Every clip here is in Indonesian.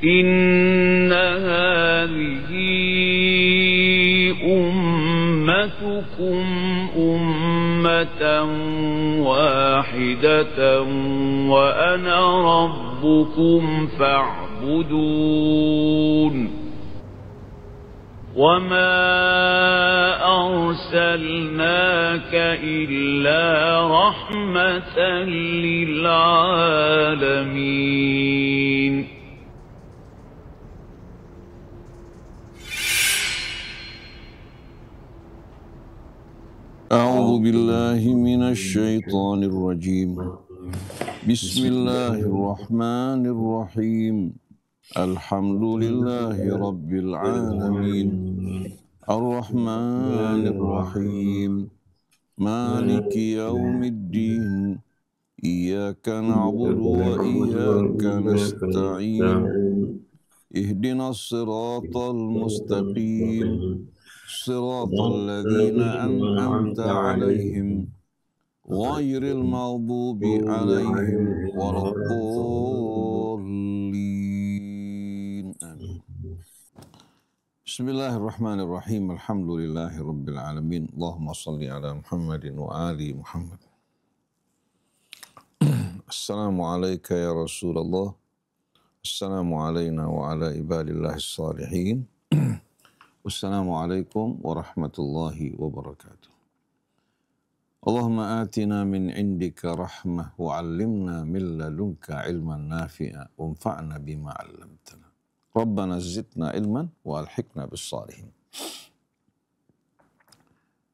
إن هذه أمتكم أمة واحدة وأنا ربكم فاعبدون وما أرسلناك إلا رحمة للعالمين. أعوذ بالله من الشيطان الرجيم. بسم الله الرحمن الرحيم. الحمد لله رب العالمين الرحمن الرحيم مالك يوم الدين إياك نعبد وإياك نستعين اهدنا الصراط المستقيم صراط الذين أنعمت عليهم غير المغضوب عليهم ولا الضالين آمين. Bismillahirrahmanirrahim. Alhamdulillahirabbil alamin. Allahumma shalli ala Muhammadin wa ali Muhammad. Assalamu alayka ya Rasulullah. Assalamu alayna wa ala ibadillahis salihin. Wassalamualaikum warahmatullahi wabarakatuh. Allahumma atina min indika rahmah wa 'allimna min ladunka ilman nafi'a wanfa'na bima 'allamtana. Rabbana zidna ilman wa alhiqna bis salihin.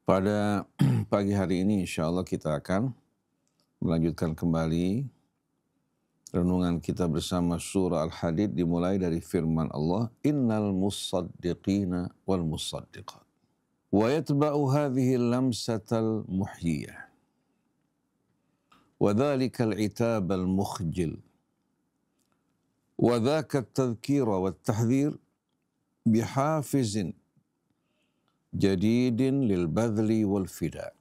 Pada pagi hari ini insyaallah kita akan melanjutkan kembali renungan kita bersama surah Al-Hadid dimulai dari firman Allah, Innal musaddiqina wal musaddiqat. Wa yatba'u hadhihi lamsatal muhyiyah. Wa dhalika al-itab al-mukhjil. Wa dhaka at-tadhkira wa at-tahdhir bihafizin jadidin lil badli wal fida.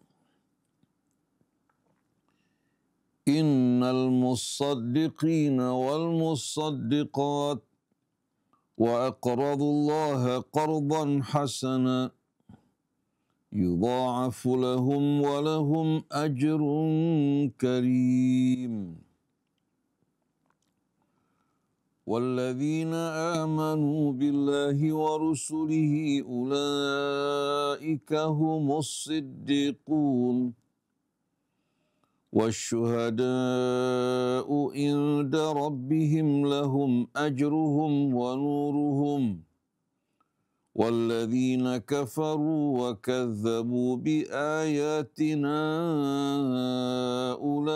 Innal musaddiqina wal musaddiqat wa aqradullaha qardan hasana yudha'afu lahum wa lahum ajrun karim. والذين آمنوا بالله ورسله أولئك هم الصديقون والشهداء عند ربهم لهم أجرهم ونورهم والذين كفروا وكذبوا بآياتنا أولئك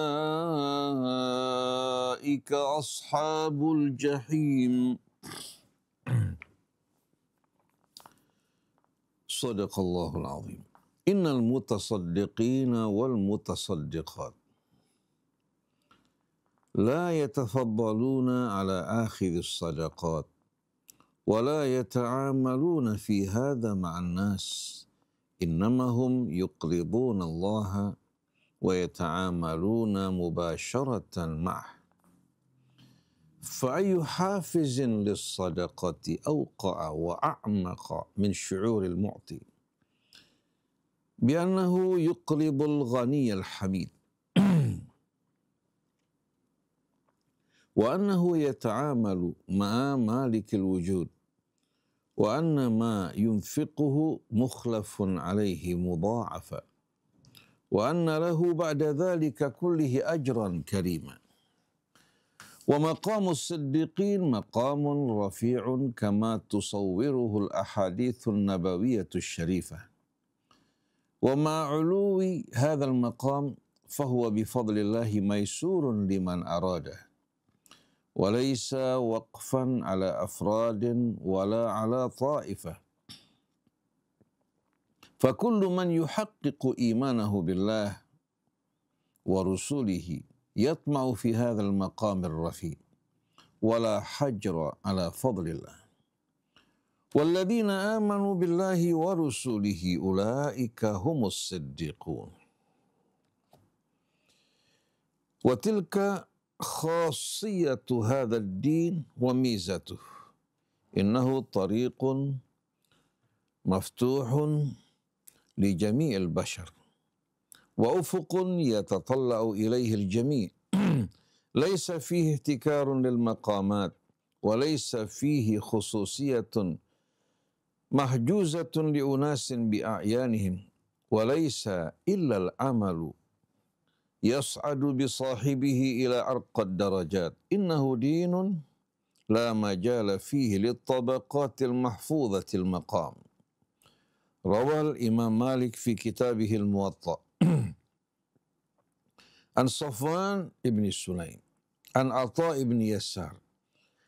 أصحاب الجحيم. صدق الله العظيم. إن المتصدقين والمتصدقات لا يتفضلون على آخذ الصدقات ولا يتعاملون في هذا مع الناس إنما هم يقرضون الله ويتعاملون مباشرة معه. فأي حافز للصدقة أوقع وأعمق من شعور المعطي بأنه يقرض الغني الحميد وأنه يتعامل مع مالك الوجود وأن ما ينفقه مخلف عليه مضاعفا وأن له بعد ذلك كله أجرا كريما. ومقام الصديقين مقام رفيع كما تصوره الأحاديث النبوية الشريفة. ومع علو هذا المقام فهو بفضل الله ميسور لمن أراده وليس وقفا على أفراد ولا على طائفة. فكل من يحقق إيمانه بالله ورسوله يطمع في هذا المقام الرفيع ولا حجر على فضل الله. والذين آمنوا بالله ورسوله أولئك هم الصديقون. وتلك خاصية هذا الدين وميزته innahu tariqun maftuhun li jami'il bashar wa ufuqun yatatalla'u ilaihi al-jami' laysa fihi ihtikarun lil maqamat wa laysa fihi khususiyatun mahjuzatun li unasin bi a'yanihim wa laysa illa al-amalu yas'adu bi sahibihi ila arqad darajat innahu dinun la majala fihi lit tabaqatil mahfuzatil maqam. Rawal Imam Malik fi kitabihil Muwatta an Safwan ibn Sulaim an Atha ibn Yasar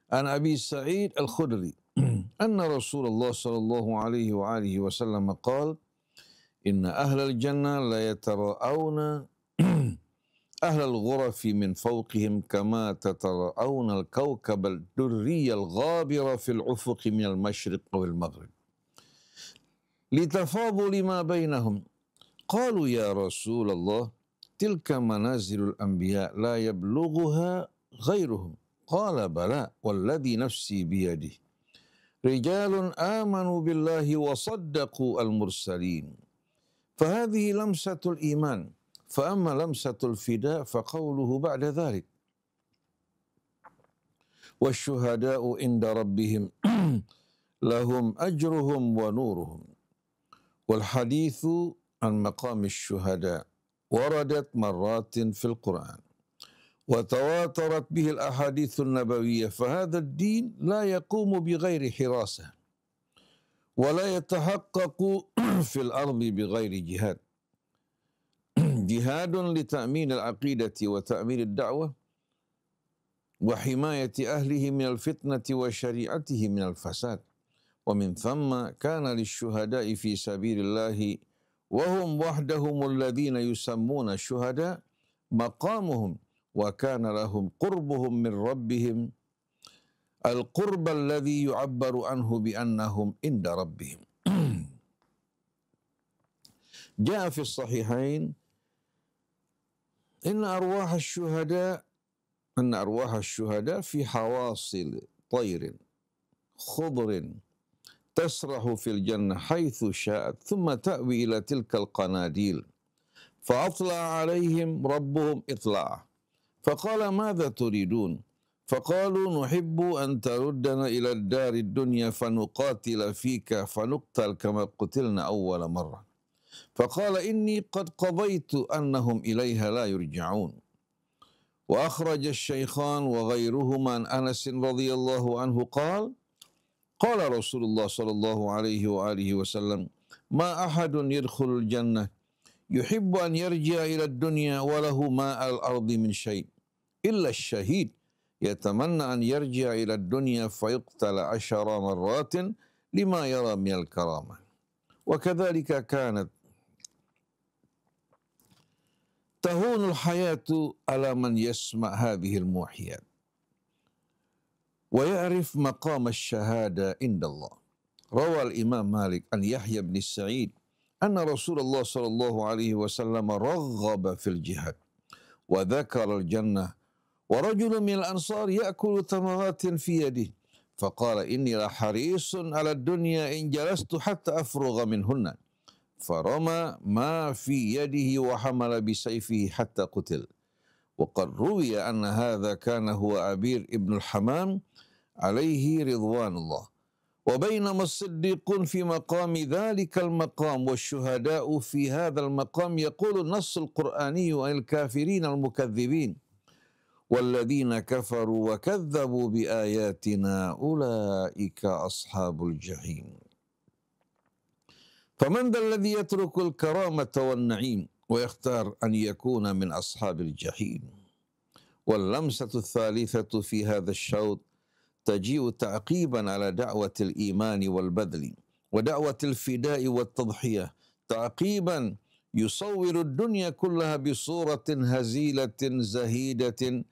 an Abi Sa'id al-Khudri anna Rasulullah sallallahu alaihi wa alihi wasallam qala inna ahlal jannah la yatara'awna ahlal ghurafi min fawqihim kama tatara'awna al-kawkab al-durriya al-ghabira fil ufuqi min al-mashriq wal maghrib litafaduli ma bainahum. Qalu ya Rasulullah tilka manazilul anbiya la yablughuha ghairuhum. Qala bala walladhi nafsi biyadihi rijalun amanu billahi wa saddaqu al-mursalin. Fahadhihi lamsatul iman. Fa amma lamsatul fida faqawluhu ba'da dhalik. Wasyuhada'u inda rabbihim lahum ajruhum wa nuruhum. Wal hadithu an maqam asy-syuhada waradat marratin fil Qur'an wa tawatarat bihi al-ahadithu an-nabawiyyah fa hadha ad-din la yaqumu bighairi hirasah wa la yatahaqqaqu fil ardi bighairi jihad. Jihadun li ta'min al-aqidati wa ta'min ad-da'wah wa himayati ahlihi min al-fitnati wa syari'atihi min al-fasad. Wa min thamma kana lisyuhada'i fi sabilillahi wa hum wahdahumul ladzina yusammuna syuhada maqamuhum wa kana lahum qurbuhum min rabbihim al-qurba alladhi yu'abbaru anhu bi annahum inda rabbihim. Jaa fi as-sahihain inna arwah asy-syuhada fi hawasil tayrin khudrin tasrahu fil jannah haitsu sya'at thumma ta'wi ila tilkal qanadil fa atla'a alaihim rabbuhum itla'ah faqala madza turidun faqalu nuhibbu an taruddana ila ad-dari ad-dunya fanuqatila fika fanuqtal kama qutilna awwala marrah faqala inni qad qadaytu annahum ilayha la yurja'un. Wa akhraja asy-syaikhan wa ghairuhuma an Anas radhiyallahu anhu qala qala Rasulullah sallallahu alaihi wa alihi wasallam ma ahadun yadkhulul jannah yuhibbu an yarji'a ila ad-dunya wa lahu ma al-ardi min syai' illa asy-syahid yatamanna an yarji'a ila ad-dunya fayuqtala 10 marratin lima yara min al-karamah. Wa kadzalika kanat tahunul hayatu ala man yasma' hadhihi al-muhiyat wa ya'rif maqam asy-syahada indallah. Rawal Imam Malik an Yahya bin Sa'id anna Rasulullah sallallahu alaihi wasallam raghaba fil jihad wa dzakara al-jannah wa rajulun min al-ansar ya'kulu tamaratin fi yadihi faqala inni la harisun ala ad-dunya in jalastu hatta afrugha minhunna farama ma fi yadihi wa hamala bi sayfihi hatta qutil. Wa qad ruwiya anna hadha kana huwa Abir ibn al-Hamam alaihi ridwanullah. Wa bainama as-siddiqun fi maqami dhalika al-maqam wa syuhada'u fi hadha al-maqam yaqulu an-nass al-Qur'ani al-kafirin al-mukadzibin والذين كفروا وكذبوا بآياتنا أولئك أصحاب الجحيم. فمن ذا الذي يترك الكرامة والنعيم ويختار أن يكون من أصحاب الجحيم. واللمسة الثالثة في هذا الشوط تجيء تعقيبا على دعوة الإيمان والبذل ودعوة الفداء والتضحية تعقيبا يصور الدنيا كلها بصورة هزيلة زهيدة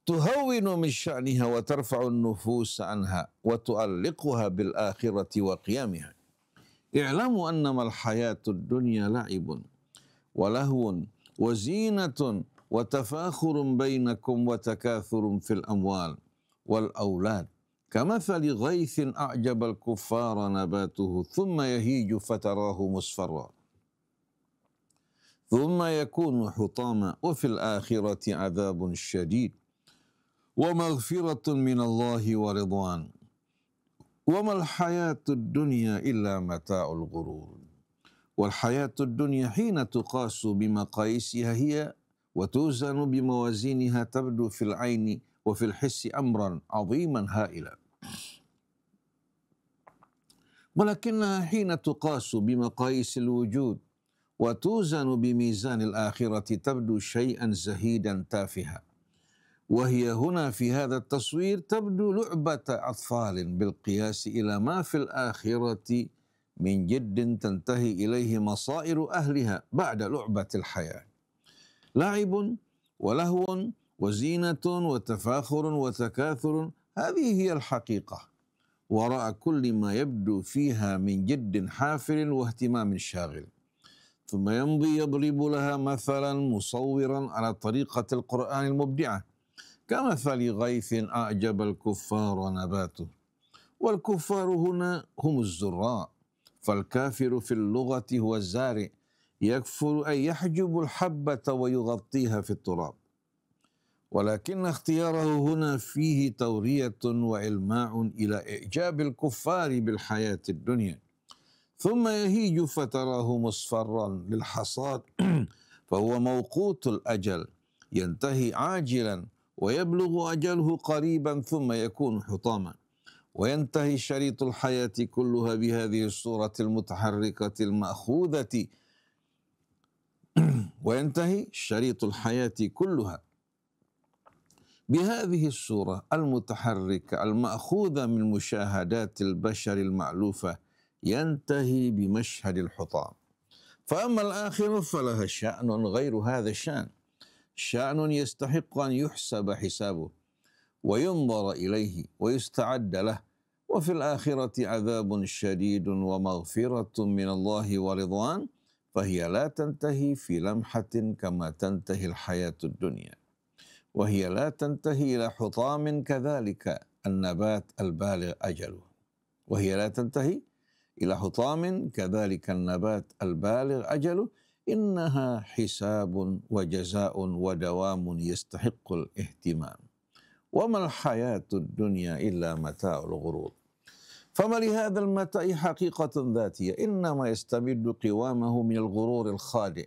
تهون من شأنها وترفع النفوس عنها وتؤلقها بالآخرة وقيامها. اعلموا أنما الحياة الدنيا لعب ولهو وزينة وتفاخر بينكم وتكاثر في الأموال والأولاد كمثل غيث أعجب الكفار نباته ثم يهيج فتراه مصفرا ثم يكون حطاما وفي الآخرة عذاب شديد ومغفرة من الله ورضوان وما الحياة الدنيا إلا متاع الغرور. والحياة الدنيا حين تقاس بمقاييسها هي وتوزن بموازينها تبدو في العين وفي الحس أمرا عظيما هائلا، ولكنها حين تقاس بمقاييس الوجود وتوزن بميزان الآخرة تبدو شيئا زهيدا تافها، وهي هنا في هذا التصوير تبدو لعبة أطفال بالقياس إلى ما في الآخرة من جد تنتهي إليه مصائر أهلها بعد لعبة الحياة، لعب ولهو وزينة وتفاخر وتكاثر، هذه هي الحقيقة وراء كل ما يبدو فيها من جد حافل واهتمام شاغل. ثم يمضي يضرب لها مثلا مصورا على طريقة القرآن المبدعة كمثل غيث أعجب الكفار نباته. والكفار هنا هم الزراء، فالكافر في اللغة هو الزارع، يكفر أن يحجب الحبة ويغطيها في التراب، ولكن اختياره هنا فيه تورية وإلماع إلى إعجاب الكفار بالحياة الدنيا. ثم يهيج فتراه مصفرا للحصاد فهو موقوت الأجل، ينتهي عاجلا ويبلغ أجله قريبا ثم يكون حطاما. وينتهي شريط الحياة كلها بهذه الصورة المتحركة المأخوذة وينتهي شريط الحياة كلها بهذه الصورة المتحركة المأخوذة من مشاهدات البشر المألوفة، ينتهي بمشهد الحطام. فأما الآخرة فلها شأن غير هذا الشأن، شأن يستحق أن يحسب حسابه وينظر إليه ويستعد له. وفي الآخرة عذاب شديد ومغفرة من الله ورضوان، فهي لا تنتهي في لمحة كما تنتهي الحياة الدنيا، وهي لا تنتهي إلى حطام كذلك النبات البالغ أجله، وهي لا تنتهي إلى حطام كذلك النبات البالغ أجله، إنها حساب وجزاء ودوام يستحق الاهتمام. وما الحياة الدنيا إلا متاع الغرور. فما لهذا المتاع حقيقة ذاتية إنما يستمد قوامه من الغرور الخادع،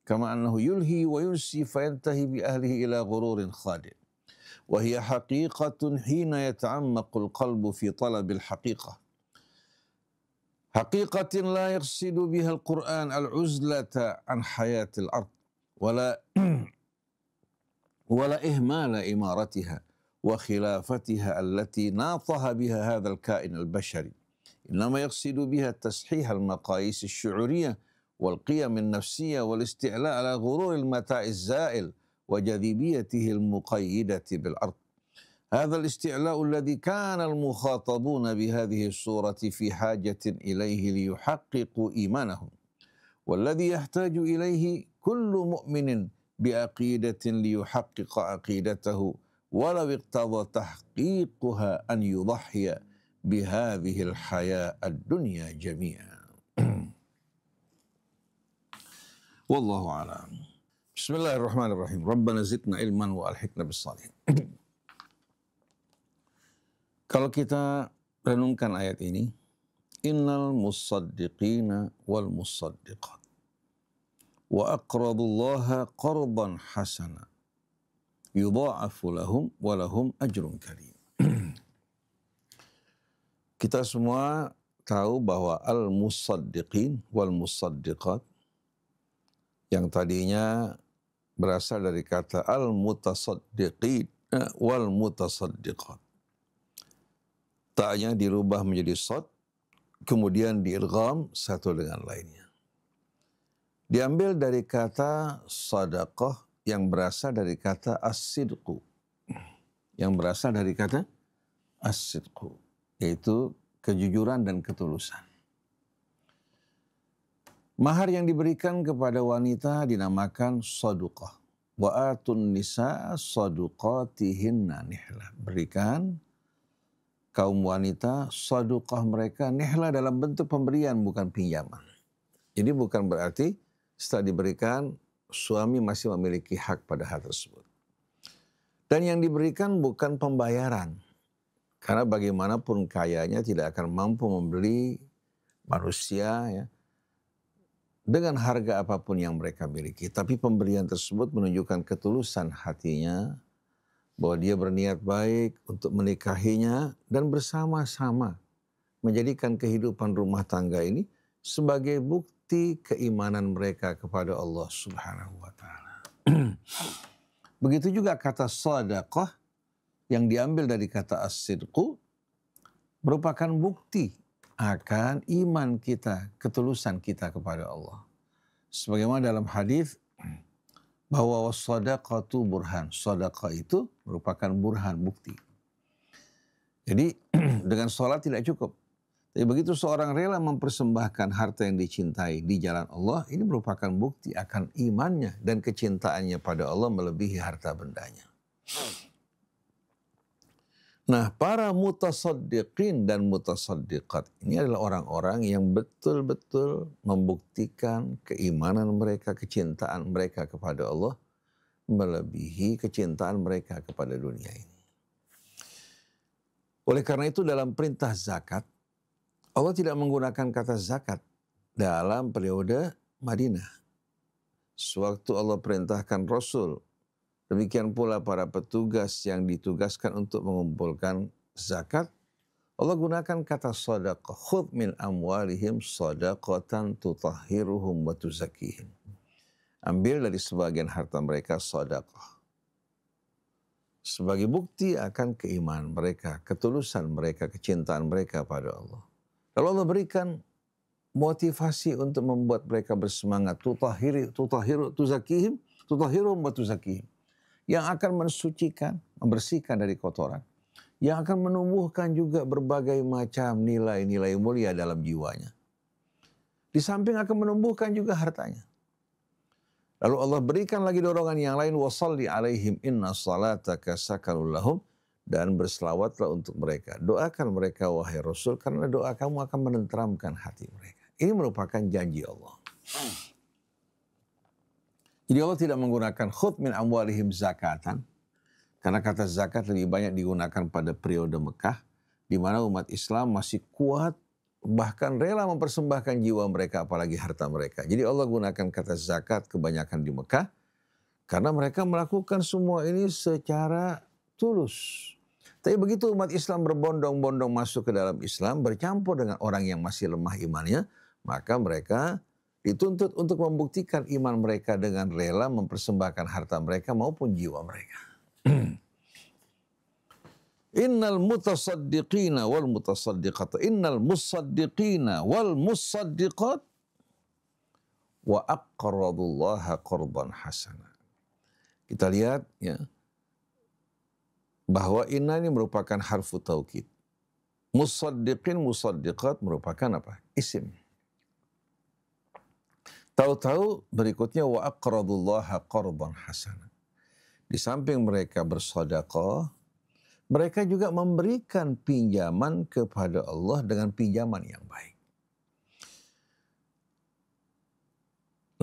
كما أنه يلهي وينسي فينتهي بأهله إلى غرور خادع. وهي حقيقة حين يتعمق القلب في طلب الحقيقة، حقيقة لا يقصد بها القرآن العزلة عن حياة الأرض ولا إهمال إمارتها وخلافتها التي ناطها بها هذا الكائن البشري، إنما يقصد بها تصحيح المقاييس الشعورية والقيم النفسية والاستعلاء على غرور المتاع الزائل وجاذبيته المقيدة بالأرض. هذا الاستعلاء الذي كان المخاطبون بهذه الصورة في حاجة إليه ليحققوا إيمانهم، والذي يحتاج إليه كل مؤمن بعقيدة ليحقق عقيدته، ولو اقتضى تحقيقها أن يضحي بهذه الحياة الدنيا جميعا. والله أعلم. بسم الله الرحمن الرحيم. ربنا زدنا علما وألحقنا بالصالحين. Kalau kita renungkan ayat ini, innal musaddiqina wal musaddiqat wa aqradullaha qardan hasana yudha'afu lahum wa lahum ajrun karim. Kita semua tahu bahwa al-musaddiqin wal musaddiqat yang tadinya berasal dari kata al-mutasaddiqin wal mutasaddiqat, ta'nya dirubah menjadi sad, kemudian diidgham satu dengan lainnya. Diambil dari kata sadaqah yang berasal dari kata as-sidqu. Yang berasal dari kata as-sidqu, yaitu kejujuran dan ketulusan. Mahar yang diberikan kepada wanita dinamakan sadaqah. Wa atun nisa sadaqatihinna nihlah. Berikan kaum wanita, sadaqah mereka nihla dalam bentuk pemberian bukan pinjaman. Jadi bukan berarti setelah diberikan suami masih memiliki hak pada hal tersebut. Dan yang diberikan bukan pembayaran. Karena bagaimanapun kayanya tidak akan mampu membeli manusia ya, dengan harga apapun yang mereka miliki. Tapi pemberian tersebut menunjukkan ketulusan hatinya, bahwa dia berniat baik untuk menikahinya dan bersama-sama menjadikan kehidupan rumah tangga ini sebagai bukti keimanan mereka kepada Allah Subhanahu wa taala. Begitu juga kata shadaqah yang diambil dari kata as-sidqu merupakan bukti akan iman kita, ketulusan kita kepada Allah. Sebagaimana dalam hadis bahwa was-shadaqatu burhan, sedekah itu merupakan burhan, bukti. Jadi dengan sholat tidak cukup. Tapi begitu seorang rela mempersembahkan harta yang dicintai di jalan Allah, ini merupakan bukti akan imannya dan kecintaannya pada Allah melebihi harta bendanya. Nah, para mutasaddiqin dan mutasaddiqat ini adalah orang-orang yang betul-betul membuktikan keimanan mereka, kecintaan mereka kepada Allah melebihi kecintaan mereka kepada dunia ini. Oleh karena itu dalam perintah zakat, Allah tidak menggunakan kata zakat dalam periode Madinah. Sewaktu Allah perintahkan Rasul, demikian pula para petugas yang ditugaskan untuk mengumpulkan zakat, Allah gunakan kata sadaqah. Khudh min amwalihim sadaqatan tutahhiruhum wa tuzakkihim. Ambil dari sebagian harta mereka sadaqah. Sebagai bukti akan keimanan mereka, ketulusan mereka, kecintaan mereka pada Allah. Lalu Allah berikan motivasi untuk membuat mereka bersemangat. Tutahhiruhum wa tuzakkihim. Yang akan mensucikan, membersihkan dari kotoran. Yang akan menumbuhkan juga berbagai macam nilai-nilai mulia dalam jiwanya. Di samping akan menumbuhkan juga hartanya. Lalu Allah berikan lagi dorongan yang lain. Wasalli alaihim inna salataka sakanun lahum. Dan berselawatlah untuk mereka. Doakan mereka wahai Rasul, karena doa kamu akan menenteramkan hati mereka. Ini merupakan janji Allah. Jadi Allah tidak menggunakan khudh min amwalihim zakatan. Karena kata zakat lebih banyak digunakan pada periode Mekah, di mana umat Islam masih kuat, bahkan rela mempersembahkan jiwa mereka, apalagi harta mereka. Jadi Allah gunakan kata zakat kebanyakan di Mekah, karena mereka melakukan semua ini secara tulus. Tapi begitu umat Islam berbondong-bondong masuk ke dalam Islam, bercampur dengan orang yang masih lemah imannya, maka mereka dituntut untuk membuktikan iman mereka dengan rela mempersembahkan harta mereka maupun jiwa mereka. Innal mutasaddiqina wal mutasaddiqat, innal musaddiqina wal musaddiqat wa aqradullaha qardan hasana. Kita lihat ya, bahwa inna ini merupakan harfu taukid. Musaddiqin, musaddiqat merupakan apa? Isim. Tahu-tahu berikutnya wa aqradullaha qardan hasana. Di samping mereka bersedekah, mereka juga memberikan pinjaman kepada Allah dengan pinjaman yang baik.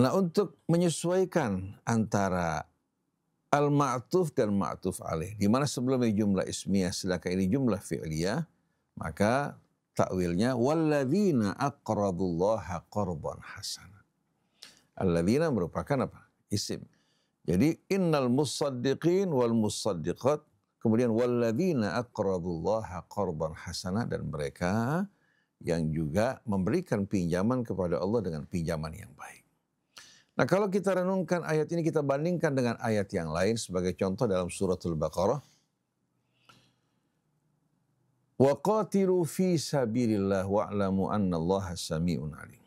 Nah, untuk menyesuaikan antara al-ma'tuf dan ma'tuf alaih, di mana sebelumnya jumlah ismiyah sedangkan ini jumlah fi'liyah, maka takwilnya walladzina aqradullaha qardan hasana. Alladzina merupakan apa? Isim. Jadi innal musaddiqin wal musaddiqat, kemudian walladzina aqradullaha qardan hasana, dan mereka yang juga memberikan pinjaman kepada Allah dengan pinjaman yang baik. Nah, kalau kita renungkan ayat ini, kita bandingkan dengan ayat yang lain sebagai contoh dalam suratul Baqarah. Wa qatilu fi sabilillah wa'lamu annallaha sami'un alim.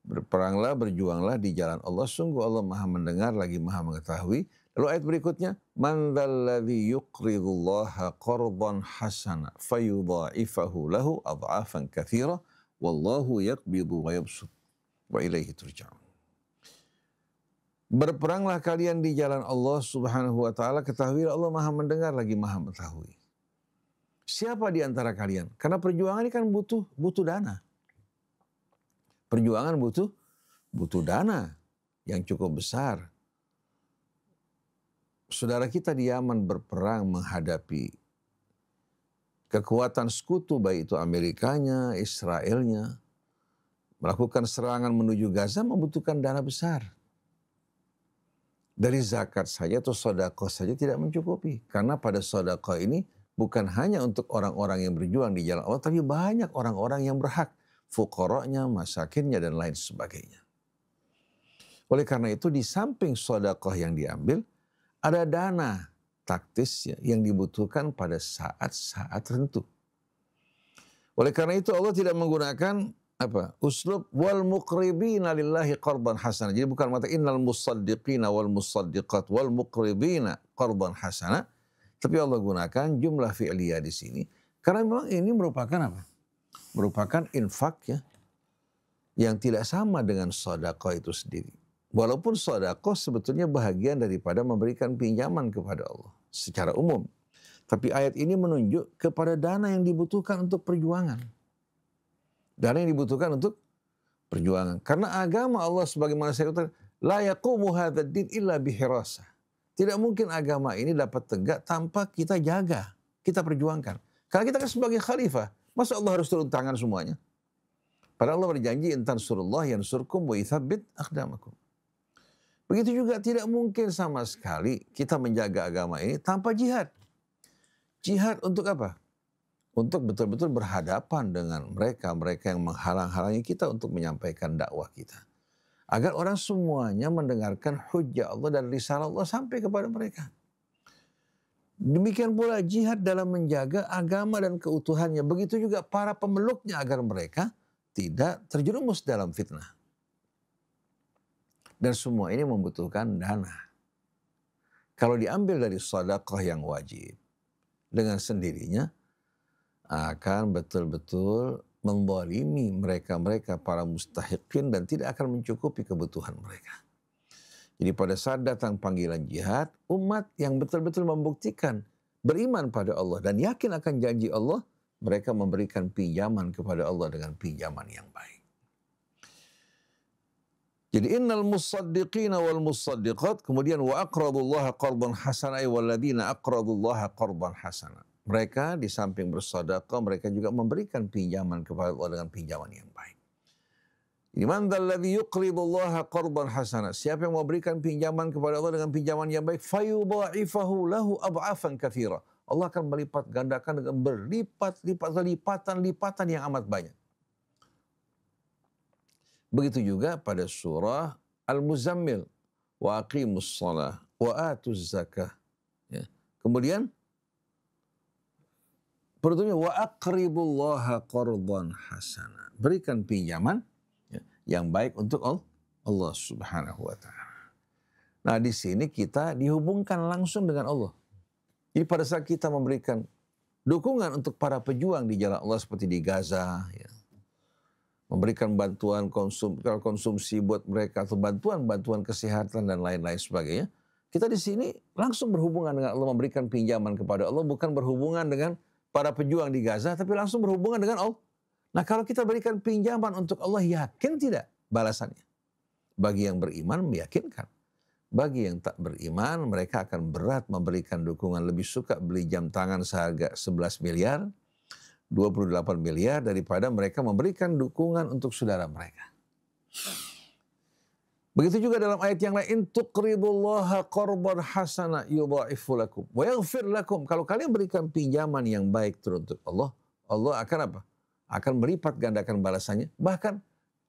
Berperanglah, berjuanglah di jalan Allah, sungguh Allah Maha mendengar lagi Maha mengetahui. Lalu ayat berikutnya, man dzalladzi yuqridullaha qardan hasana fayudha'ifahu lahu adha'afan katsira wallahu yaqbidu wa yabsut wa ilaihi turja'un. Berperanglah kalian di jalan Allah Subhanahu wa taala, ketahuilah Allah Maha mendengar lagi Maha mengetahui. Siapa di antara kalian? Karena perjuangan ini kan butuh dana. Perjuangan butuh dana yang cukup besar. Saudara kita di Yaman berperang menghadapi kekuatan sekutu, baik itu Amerikanya, Israelnya, melakukan serangan menuju Gaza membutuhkan dana besar. Dari zakat saja atau sedekah saja tidak mencukupi. Karena pada sedekah ini bukan hanya untuk orang-orang yang berjuang di jalan Allah, tapi banyak orang-orang yang berhak. Fuqaranya, masakinnya, dan lain sebagainya. Oleh karena itu di samping sedekah yang diambil, ada dana taktis yang dibutuhkan pada saat-saat tertentu. Oleh karena itu Allah tidak menggunakan uslub wal muqribina lillahi qardan hasana. Jadi bukan mata innal musaddiqina wal musaddiqat wal muqribina qardan hasana, tapi Allah gunakan jumlah fi'liyah di sini karena memang ini merupakan merupakan infak yang tidak sama dengan sedekah itu sendiri. Walaupun sedekah sebetulnya bahagian daripada memberikan pinjaman kepada Allah secara umum. Tapi ayat ini menunjuk kepada dana yang dibutuhkan untuk perjuangan. Dana yang dibutuhkan untuk perjuangan. Karena agama Allah sebagaimana saya katakan, la yaqumu hadzal din illa bihirasah. Tidak mungkin agama ini dapat tegak tanpa kita jaga, kita perjuangkan. Karena kita kan sebagai khalifah, masa Allah harus turun tangan semuanya? Padahal Allah berjanji, in tansurullah yansurkum wa yuthabbit aqdamakum. Begitu juga tidak mungkin sama sekali kita menjaga agama ini tanpa jihad. Jihad untuk apa? Untuk betul-betul berhadapan dengan mereka yang menghalang-halangi kita untuk menyampaikan dakwah kita. Agar orang semuanya mendengarkan hujjah Allah dan risalah Allah sampai kepada mereka. Demikian pula jihad dalam menjaga agama dan keutuhannya. Begitu juga para pemeluknya agar mereka tidak terjerumus dalam fitnah. Dan semua ini membutuhkan dana. Kalau diambil dari sedekah yang wajib, dengan sendirinya akan betul-betul menzalimi mereka para mustahiqin dan tidak akan mencukupi kebutuhan mereka. Jadi pada saat datang panggilan jihad, umat yang betul-betul membuktikan beriman pada Allah dan yakin akan janji Allah, mereka memberikan pinjaman kepada Allah dengan pinjaman yang baik. Jadi innal musaddiqina wal musaddiqat, kemudian wa aqradullaha qardan hasana ay walladzina aqradullaha qardan hasana. Mereka di samping bersedekah, mereka juga memberikan pinjaman kepada Allah dengan pinjaman yang baik. Ini man dzalladzi yuqridullaha qardan hasana. Siapa yang memberikan pinjaman kepada Allah dengan pinjaman yang baik, fayudha'ifahu lahu ad'afan katsira. Allah akan melipat gandakan dengan lipatan yang amat banyak. Begitu juga pada surah Al-Muzammil. Wa aqimus shalah wa atuz zakah. Ya. Kemudian perutnya wa aqridullaha qardan hasana. Berikan pinjaman yang baik untuk Allah Subhanahu wa taala. Nah, di sini kita dihubungkan langsung dengan Allah. Jadi pada saat kita memberikan dukungan untuk para pejuang di jalan Allah seperti di Gaza, memberikan bantuan konsumsi buat mereka atau bantuan kesehatan dan lain-lain sebagainya. Kita di sini langsung berhubungan dengan Allah, memberikan pinjaman kepada Allah, bukan berhubungan dengan para pejuang di Gaza, tapi langsung berhubungan dengan Allah. Nah, kalau kita berikan pinjaman untuk Allah, yakin tidak balasannya? Bagi yang beriman meyakinkan. Bagi yang tak beriman, mereka akan berat memberikan dukungan, lebih suka beli jam tangan seharga 11 miliar, 28 miliar daripada mereka memberikan dukungan untuk saudara mereka. Begitu juga dalam ayat yang lain, in tuqridullaha qardan hasana yudha'ifu lakum wa yaghfir lakum. Kalau kalian berikan pinjaman yang baik untuk Allah, Allah akan apa? Akan melipat gandakan balasannya. Bahkan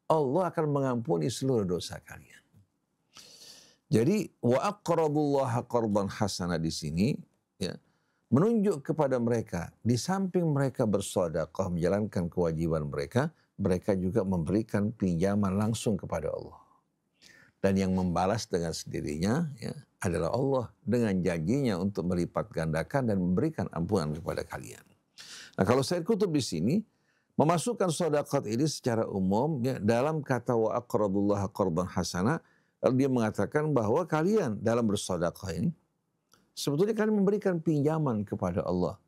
Allah akan mengampuni seluruh dosa kalian. Jadi wa aqradullaha qardan hasana di sini menunjuk kepada mereka, di samping mereka bersedekah menjalankan kewajiban mereka, mereka juga memberikan pinjaman langsung kepada Allah. Dan yang membalas dengan sendirinya adalah Allah dengan janjinya untuk melipat gandakan dan memberikan ampunan kepada kalian. Nah, kalau Sayyid Qutb di sini memasukkan sedekah ini secara umum dalam kata wa aqradullaha qardan hasana, lalu dia mengatakan bahwa kalian dalam bersedekah ini sebetulnya kalian memberikan pinjaman kepada Allah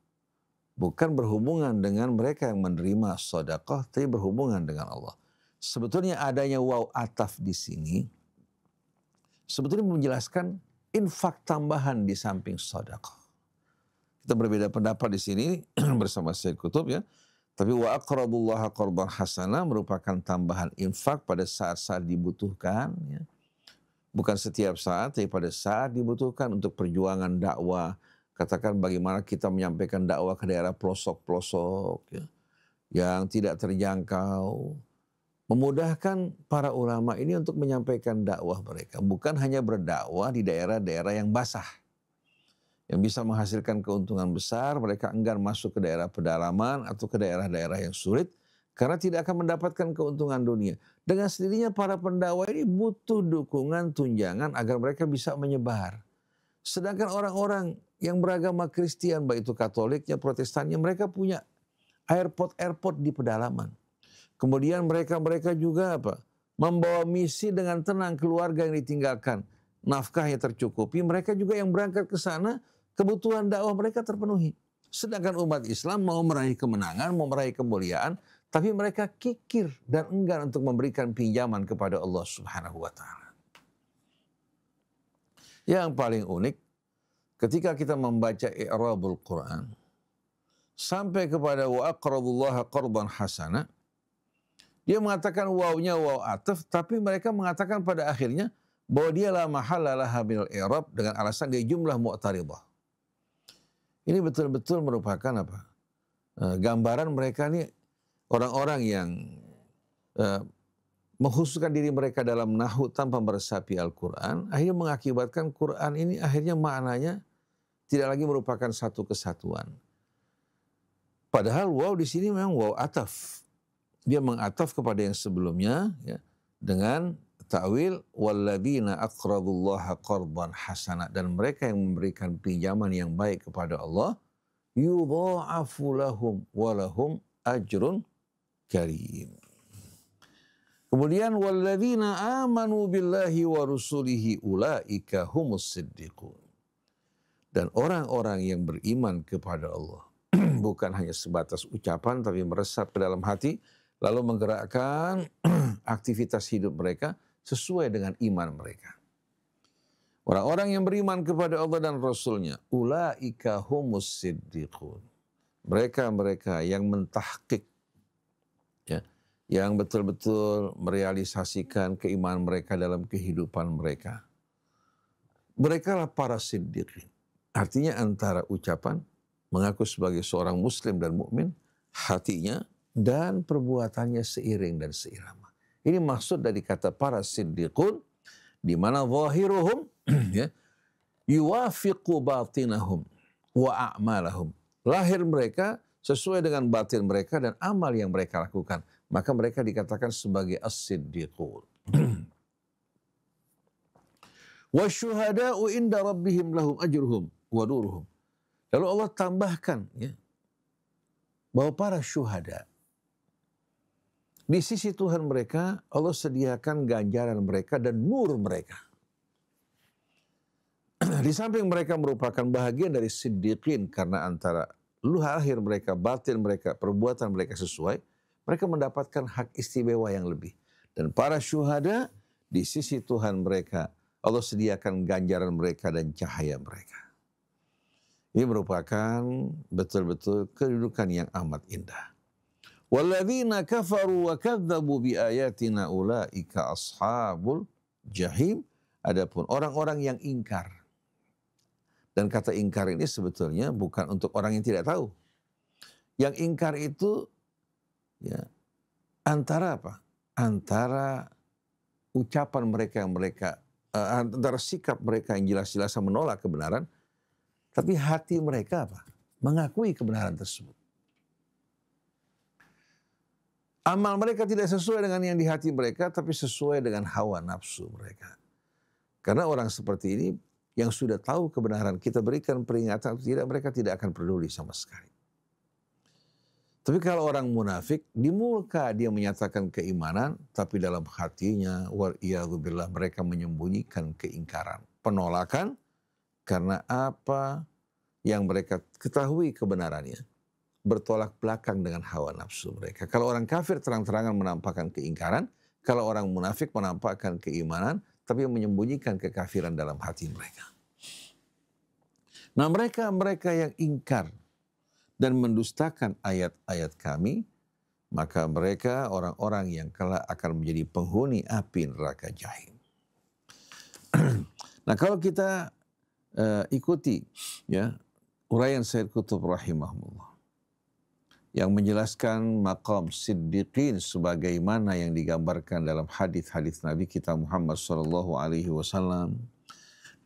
bukan berhubungan dengan mereka yang menerima sedekah, tapi berhubungan dengan Allah. Sebetulnya adanya waw ataf di sini sebetulnya menjelaskan infak tambahan di samping sedekah. Kita berbeda pendapat di sini bersama Syekh Qutb ya. Tapi wa aqradullaha qardan hasana merupakan tambahan infak pada saat-saat dibutuhkan ya. Bukan setiap saat, tapi pada saat dibutuhkan untuk perjuangan dakwah. Katakan bagaimana kita menyampaikan dakwah ke daerah pelosok-pelosok ya, yang tidak terjangkau. Memudahkan para ulama ini untuk menyampaikan dakwah mereka. Bukan hanya berdakwah di daerah-daerah yang basah, yang bisa menghasilkan keuntungan besar, mereka enggan masuk ke daerah pedalaman atau ke daerah-daerah yang sulit, karena tidak akan mendapatkan keuntungan dunia. Dengan sendirinya para pendakwah ini butuh dukungan, tunjangan agar mereka bisa menyebar. Sedangkan orang-orang yang beragama Kristen, baik itu Katoliknya, Protestannya, mereka punya airport di pedalaman. Kemudian mereka juga membawa misi dengan tenang keluarga yang ditinggalkan. Nafkahnya tercukupi, mereka juga yang berangkat ke sana, kebutuhan dakwah mereka terpenuhi. Sedangkan umat Islam mau meraih kemenangan, mau meraih kemuliaan, tapi mereka kikir dan enggan untuk memberikan pinjaman kepada Allah Subhanahu wa Ta'ala. Yang paling unik, ketika kita membaca i'rabul Quran, sampai kepada wa aqradullaha qardan hasana, dia mengatakan wawnya waw ataf, tapi mereka mengatakan pada akhirnya bahwa dia la mahalla laha minal i'rab dengan alasan dia jumlah mu'taridah. Ini betul-betul merupakan gambaran mereka ini orang-orang yang mengkhususkan diri mereka dalam nahwu tanpa meresapi Al-Quran, akhirnya mengakibatkan Quran ini akhirnya maknanya tidak lagi merupakan satu kesatuan. Padahal waw di sini memang waw ataf. Dia mengataf kepada yang sebelumnya ya, dengan ta'wil walladzina aqradullaha qardan hasana, dan mereka yang memberikan pinjaman yang baik kepada Allah yudha'afu lahum wa lahum ajrun karim. Kemudian walladzina amanu billahi wa rusulihi ulaika humus siddiqun. Dan orang-orang yang beriman kepada Allah bukan hanya sebatas ucapan tapi meresap ke dalam hati, lalu menggerakkan aktivitas hidup mereka sesuai dengan iman mereka. Orang-orang yang beriman kepada Allah dan Rasul-Nya, ulaika humus siddiqun. Mereka yang mentahqiq, ya, yang betul-betul merealisasikan keimanan mereka dalam kehidupan mereka. Mereka lah para siddiqin. Artinya antara ucapan, mengaku sebagai seorang muslim dan mukmin, hatinya dan perbuatannya seiring dan seirama. Ini maksud dari kata para siddiqun, di mana zahiruhum ya, yuwafiqu batinahum wa a'malahum. Lahir mereka sesuai dengan batin mereka dan amal yang mereka lakukan. Maka mereka dikatakan sebagai as-siddiqun. Wa syuhada'u inda rabbihim lahum ajruhum wa nuruhum. Lalu Allah tambahkan ya, bahwa para syuhada di sisi Tuhan mereka, Allah sediakan ganjaran mereka dan nur mereka. Di samping mereka merupakan bahagian dari siddiqin karena antara lahir mereka, batin mereka, perbuatan mereka sesuai, mereka mendapatkan hak istimewa yang lebih. Dan para syuhada di sisi Tuhan mereka, Allah sediakan ganjaran mereka dan cahaya mereka. Ini merupakan betul-betul kedudukan yang amat indah. Walladzina kafaru wa kadzdzabu biayatina ulaika ashabul jahim. Adapun orang-orang yang ingkar. Dan kata ingkar ini sebetulnya bukan untuk orang yang tidak tahu. Yang ingkar itu ya antara apa? Antara ucapan mereka yang antara sikap mereka yang jelas-jelas menolak kebenaran, tapi hati mereka apa? Mengakui kebenaran tersebut. Amal mereka tidak sesuai dengan yang di hati mereka, tapi sesuai dengan hawa nafsu mereka. Karena orang seperti ini, yang sudah tahu kebenaran, kita berikan peringatan atau tidak, mereka tidak akan peduli sama sekali. Tapi kalau orang munafik, di muka dia menyatakan keimanan, tapi dalam hatinya, wal'iyadzubillah, mereka menyembunyikan keingkaran, penolakan, karena apa yang mereka ketahui kebenarannya. bertolak belakang dengan hawa nafsu mereka. Kalau orang kafir terang-terangan menampakkan keingkaran, kalau orang munafik menampakkan keimanan, tapi menyembunyikan kekafiran dalam hati mereka. Nah, mereka yang ingkar dan mendustakan ayat-ayat kami, maka mereka orang-orang yang kelak akan menjadi penghuni api neraka jahim. Nah, kalau kita ikuti ya uraian Sayyid Qutb rahimahullah yang menjelaskan maqam siddiqin sebagaimana yang digambarkan dalam hadis-hadis Nabi kita Muhammad sallallahu alaihi wasallam.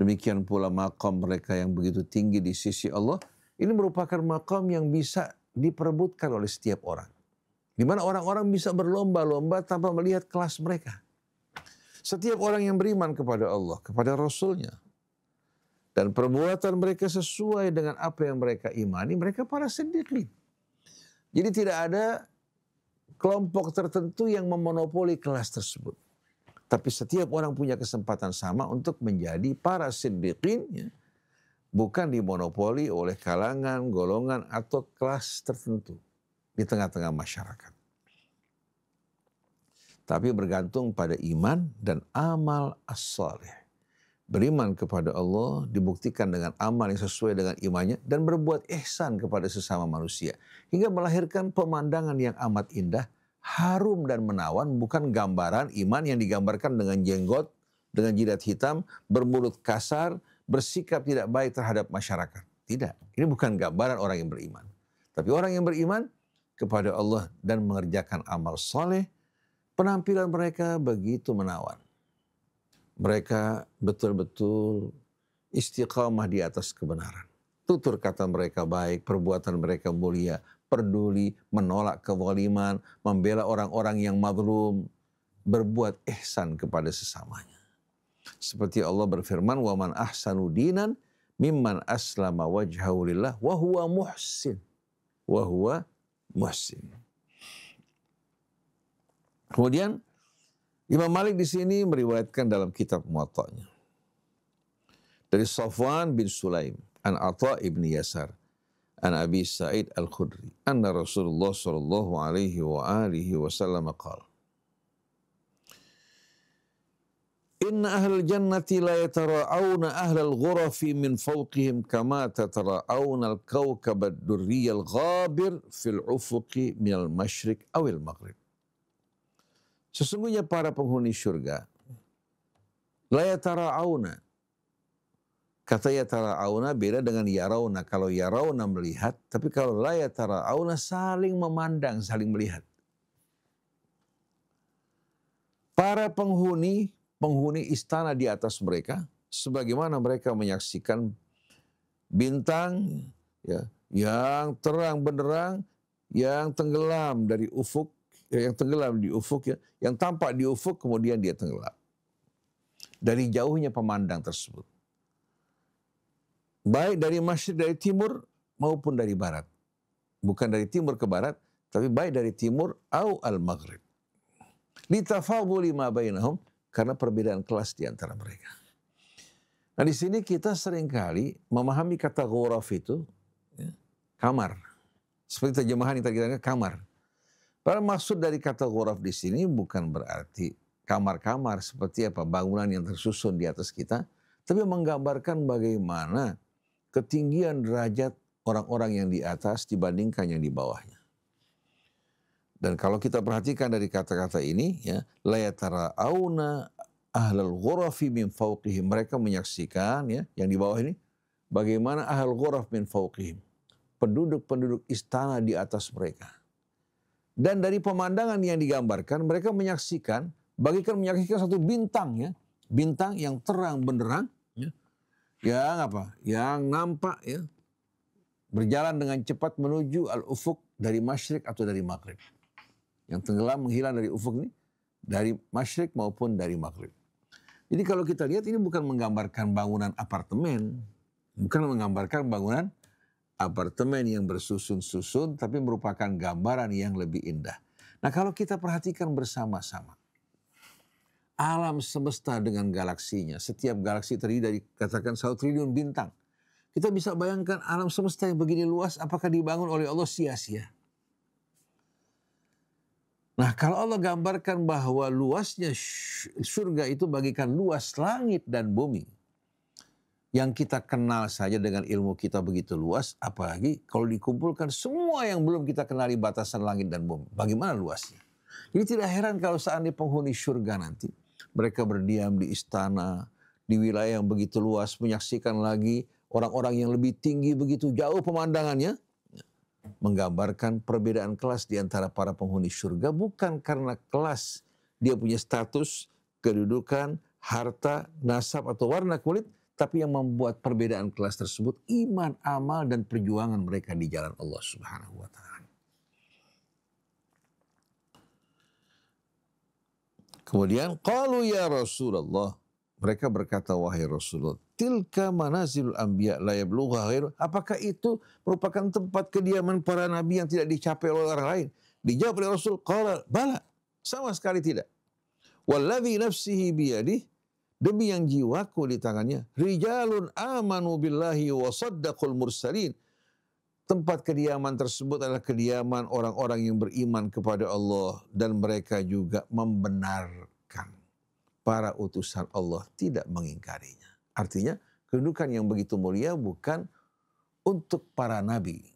Demikian pula maqam mereka yang begitu tinggi di sisi Allah. Ini merupakan maqam yang bisa diperebutkan oleh setiap orang. Di mana orang-orang bisa berlomba-lomba tanpa melihat kelas mereka. Setiap orang yang beriman kepada Allah, kepada Rasulnya, dan perbuatan mereka sesuai dengan apa yang mereka imani, mereka para siddiqin. Jadi tidak ada kelompok tertentu yang memonopoli kelas tersebut. Tapi setiap orang punya kesempatan sama untuk menjadi para siddiqin, ya, bukan dimonopoli oleh kalangan, golongan, atau kelas tertentu di tengah-tengah masyarakat. Tapi bergantung pada iman dan amal as-salih. Beriman kepada Allah dibuktikan dengan amal yang sesuai dengan imannya dan berbuat ihsan kepada sesama manusia. Hingga melahirkan pemandangan yang amat indah, harum dan menawan, bukan gambaran iman yang digambarkan dengan jenggot, dengan jidat hitam, bermulut kasar, bersikap tidak baik terhadap masyarakat. Tidak, ini bukan gambaran orang yang beriman. Tapi orang yang beriman kepada Allah dan mengerjakan amal soleh, penampilan mereka begitu menawan. Mereka betul-betul istiqamah di atas kebenaran. Tutur kata mereka baik, perbuatan mereka mulia, peduli, menolak kezaliman, membela orang-orang yang mazlum, berbuat ihsan kepada sesamanya. Seperti Allah berfirman, "Wa man ahsanu dinan mimman aslama wajhahu lillah wa huwa muhsin." Wa huwa muhsin. Kemudian Imam Malik di sini meriwayatkan dalam kitab Muwatta'nya dari Safwan bin Sulaim an Atha ibn Yasar an Abi Sa'id Al-Khudri anna Rasulullah sallallahu alaihi wa alihi wasallam qala Inna ahlal jannati la yatara'awna ahlal ghurafi min fawqihim kama tatara'awna al-kawkab ad-durriy al-ghabir fil ufuqi minal masyriq awil maghrib. Sesungguhnya para penghuni syurga la yatara'awna. Kata yatara'awna beda dengan yarawna. Kalau yarawna melihat, tapi kalau la yatara'awna saling memandang, saling melihat. Para penghuni istana di atas mereka, sebagaimana mereka menyaksikan bintang ya, yang terang benderang, yang tenggelam dari ufuk, yang tenggelam di ufuk, ya, yang tampak di ufuk kemudian dia tenggelam. Dari jauhnya pemandang tersebut. Baik dari masyriq, dari timur maupun dari barat. Bukan dari timur ke barat, tapi baik dari timur au al-maghrib. Litafadhuli ma bainahum, karena perbedaan kelas di antara mereka. Nah, di sini kita seringkali memahami kata ghuraf itu ya, kamar. Seperti terjemahan yang tadi kita katakan kamar. Padahal maksud dari kata ghuraf di sini bukan berarti kamar-kamar seperti apa bangunan yang tersusun di atas kita, tapi menggambarkan bagaimana ketinggian derajat orang-orang yang di atas dibandingkan yang di bawahnya. Dan kalau kita perhatikan dari kata-kata ini, ya, la yatara'auna ahlal ghurafi min fawqihim. Mereka menyaksikan, ya, yang di bawah ini, bagaimana ahlul ghuraf min fawqihim. Penduduk-penduduk istana di atas mereka. Dan dari pemandangan yang digambarkan, mereka menyaksikan, bagikan menyaksikan satu bintang, ya, bintang yang terang benderang, ya, yang apa? Yang nampak, ya, berjalan dengan cepat menuju al-ufuk dari masyriq atau dari maghrib. Yang tenggelam menghilang dari ufuk ini, dari masyriq maupun dari maghrib. Jadi kalau kita lihat ini bukan menggambarkan bangunan apartemen, bukan menggambarkan bangunan apartemen yang bersusun-susun, tapi merupakan gambaran yang lebih indah. Nah, kalau kita perhatikan bersama-sama, alam semesta dengan galaksinya, setiap galaksi terdiri dari katakan 1 triliun bintang. Kita bisa bayangkan alam semesta yang begini luas, apakah dibangun oleh Allah sia-sia? Nah, kalau Allah gambarkan bahwa luasnya surga itu bagikan luas langit dan bumi, yang kita kenal saja dengan ilmu kita begitu luas, apalagi kalau dikumpulkan semua yang belum kita kenali batasan langit dan bumi, bagaimana luasnya? Jadi tidak heran kalau seandainya penghuni surga nanti, mereka berdiam di istana, di wilayah yang begitu luas, menyaksikan lagi orang-orang yang lebih tinggi begitu jauh pemandangannya, menggambarkan perbedaan kelas di antara para penghuni surga, bukan karena kelas dia punya status, kedudukan, harta, nasab atau warna kulit, tapi yang membuat perbedaan kelas tersebut iman, amal dan perjuangan mereka di jalan Allah Subhanahu wa taala. Kemudian qalu ya Rasulullah, mereka berkata wahai Rasulullah, tilka manazilul anbiya la yablugha ghairu. Apakah itu merupakan tempat kediaman para nabi yang tidak dicapai oleh orang lain? Dijawab oleh Rasul, qala bala, sama sekali tidak. Walladzi nafsihi biyadihi, demi yang jiwaku di tangannya, rijalun amanu billahi wa saddaqul mursalin. Tempat kediaman tersebut adalah kediaman orang-orang yang beriman kepada Allah dan mereka juga membenarkan para utusan Allah, tidak mengingkarinya. Artinya kedudukan yang begitu mulia bukan untuk para nabi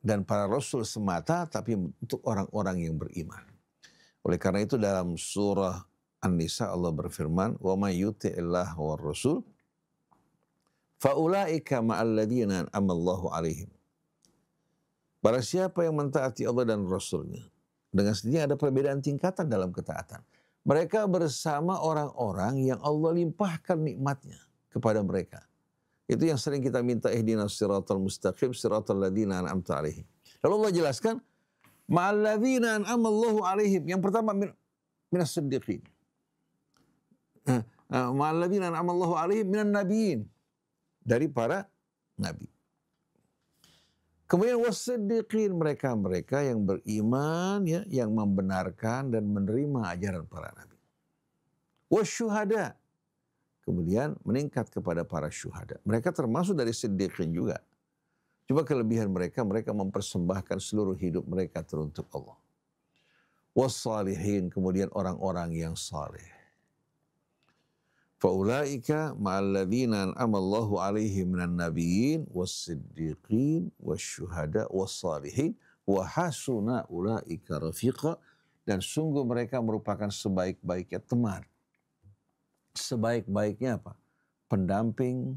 dan para rasul semata, tapi untuk orang-orang yang beriman. Oleh karena itu dalam surah An-Nisa Allah berfirman, "Wa may yuti'illah war rasul fa ulaika ma'al ladzina an'ama Allahu 'alaihim." Barang siapa yang mentaati Allah dan Rasulnya, dengan sendirinya ada perbedaan tingkatan dalam ketaatan. Mereka bersama orang-orang yang Allah limpahkan nikmatnya kepada mereka. Itu yang sering kita minta, ihdinas siratal mustaqim siratal ladzina an'amta 'alaihim. Lalu Allah jelaskan, ma'al ladzina an'ama Allahu 'alaihim. Yang pertama minas siddiqin. Ma'al ladzina an'ama Allahu 'alaihim minan nabiyyin. Dari para nabi. Kemudian wasiddiqin, mereka-mereka yang beriman, ya, yang membenarkan dan menerima ajaran para nabi. Wasyuhada, kemudian meningkat kepada para syuhada. Mereka termasuk dari siddiqin juga. Cuma kelebihan mereka, mereka mempersembahkan seluruh hidup mereka teruntuk Allah. Wassalihin, kemudian orang-orang yang saleh. Faulaika ma'alladzina an'ama Allahu 'alaihim minan nabiyyin was-siddiqin wasyuhada was-salihin wa hasuna ulaika rafiqa, dan sungguh mereka merupakan sebaik-baiknya teman. Sebaik-baiknya apa? Pendamping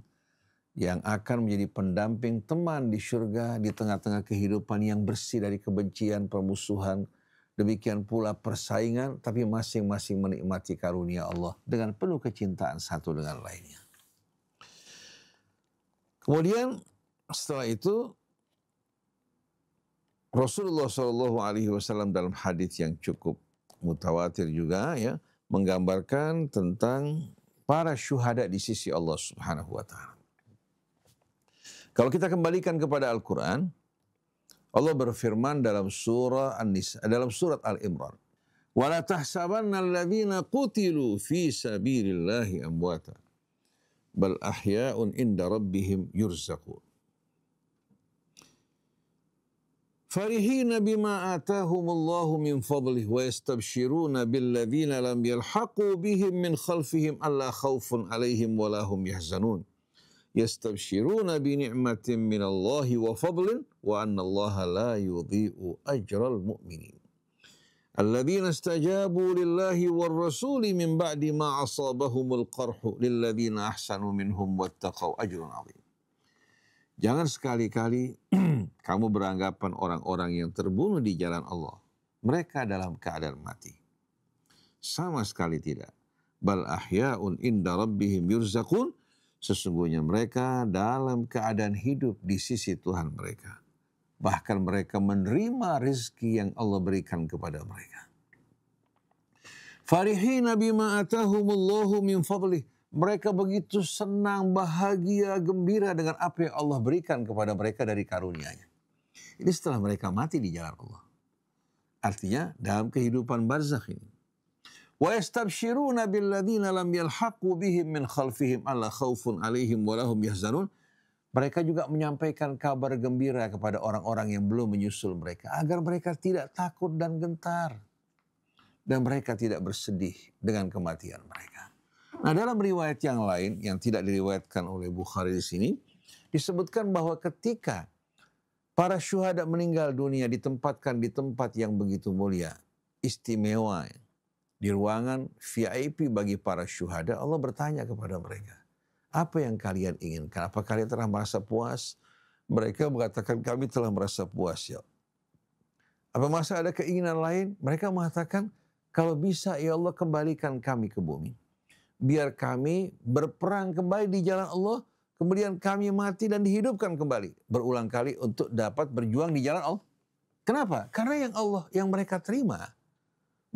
yang akan menjadi pendamping teman di surga di tengah-tengah kehidupan yang bersih dari kebencian, permusuhan. Demikian pula persaingan, tapi masing-masing menikmati karunia Allah dengan penuh kecintaan satu dengan lainnya. Kemudian setelah itu Rasulullah SAW dalam hadis yang cukup mutawatir juga, ya, menggambarkan tentang para syuhada di sisi Allah Subhanahu wa taala. Kalau kita kembalikan kepada Al-Quran, Allah berfirman dalam surah An-Nisa, dalam surat Al-Imran, "Wala tahsabanna alladhina qutilu fi sabilillahi amwata, bal ahya'un inda rabbihim yurzaqun. Farihina bima atahumullahu min fadlihi wa yastabshiruna billadhina lam yalhaqu bihim min khalfihim alla khawfun alaihim wa lahum yahzanun. Yastabshiruna bi ni'matin minallahi wa fadlin wa annallaha la yudhi'u ajral mu'minin. Alladzina istajabu lillahi war rasuli min ba'di ma asabahumul qarhu lilladzina ahsanu minhum wattaqau ajrun 'adzim." Jangan sekali-kali kamu beranggapan orang-orang yang terbunuh di jalan Allah mereka dalam keadaan mati. Sama sekali tidak. Bal ahya'un inda rabbihim yurzaqun. Sesungguhnya mereka dalam keadaan hidup di sisi Tuhan mereka. Bahkan mereka menerima rezeki yang Allah berikan kepada mereka. Farihina bima atahumullahu min fadlih. Mereka begitu senang, bahagia, gembira dengan apa yang Allah berikan kepada mereka dari karunia-Nya. Ini setelah mereka mati di jalan Allah. Artinya dalam kehidupan barzakh ini. Wa yastabshiruna billadzina lam yalhaqu bihim min khalfihim alla khaufun alaihim wa lahum yahzanun. Mereka juga menyampaikan kabar gembira kepada orang-orang yang belum menyusul mereka, agar mereka tidak takut dan gentar, dan mereka tidak bersedih dengan kematian mereka. Nah, dalam riwayat yang lain yang tidak diriwayatkan oleh Bukhari di sini, disebutkan bahwa ketika para syuhada meninggal dunia ditempatkan di tempat yang begitu mulia, istimewa, di ruangan VIP bagi para syuhada, Allah bertanya kepada mereka, apa yang kalian inginkan? Apa kalian telah merasa puas? Mereka mengatakan, kami telah merasa puas, ya. Apa masih ada keinginan lain? Mereka mengatakan, kalau bisa ya Allah kembalikan kami ke bumi. Biar kami berperang kembali di jalan Allah, kemudian kami mati dan dihidupkan kembali. Berulang kali untuk dapat berjuang di jalan Allah. Kenapa? Karena yang mereka terima,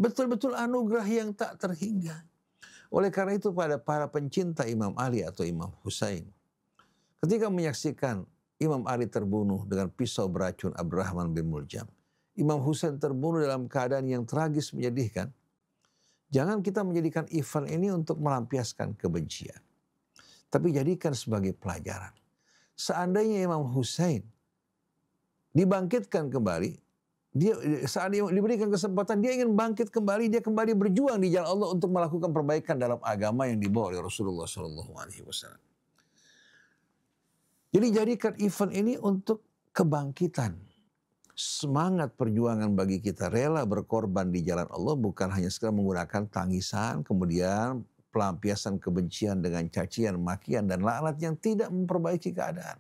betul-betul anugerah yang tak terhingga. Oleh karena itu pada para pencinta Imam Ali atau Imam Husain, ketika menyaksikan Imam Ali terbunuh dengan pisau beracun Abdurrahman bin Muljam, Imam Husain terbunuh dalam keadaan yang tragis menyedihkan, jangan kita menjadikan event ini untuk melampiaskan kebencian, tapi jadikan sebagai pelajaran. Seandainya Imam Husain dibangkitkan kembali, saat dia diberikan kesempatan, dia ingin bangkit kembali, dia kembali berjuang di jalan Allah untuk melakukan perbaikan dalam agama yang dibawa oleh Rasulullah SAW. Jadi jadikan event ini untuk kebangkitan, semangat perjuangan bagi kita, rela berkorban di jalan Allah, bukan hanya sekedar menggunakan tangisan, kemudian pelampiasan kebencian dengan cacian, makian, dan laknat yang tidak memperbaiki keadaan.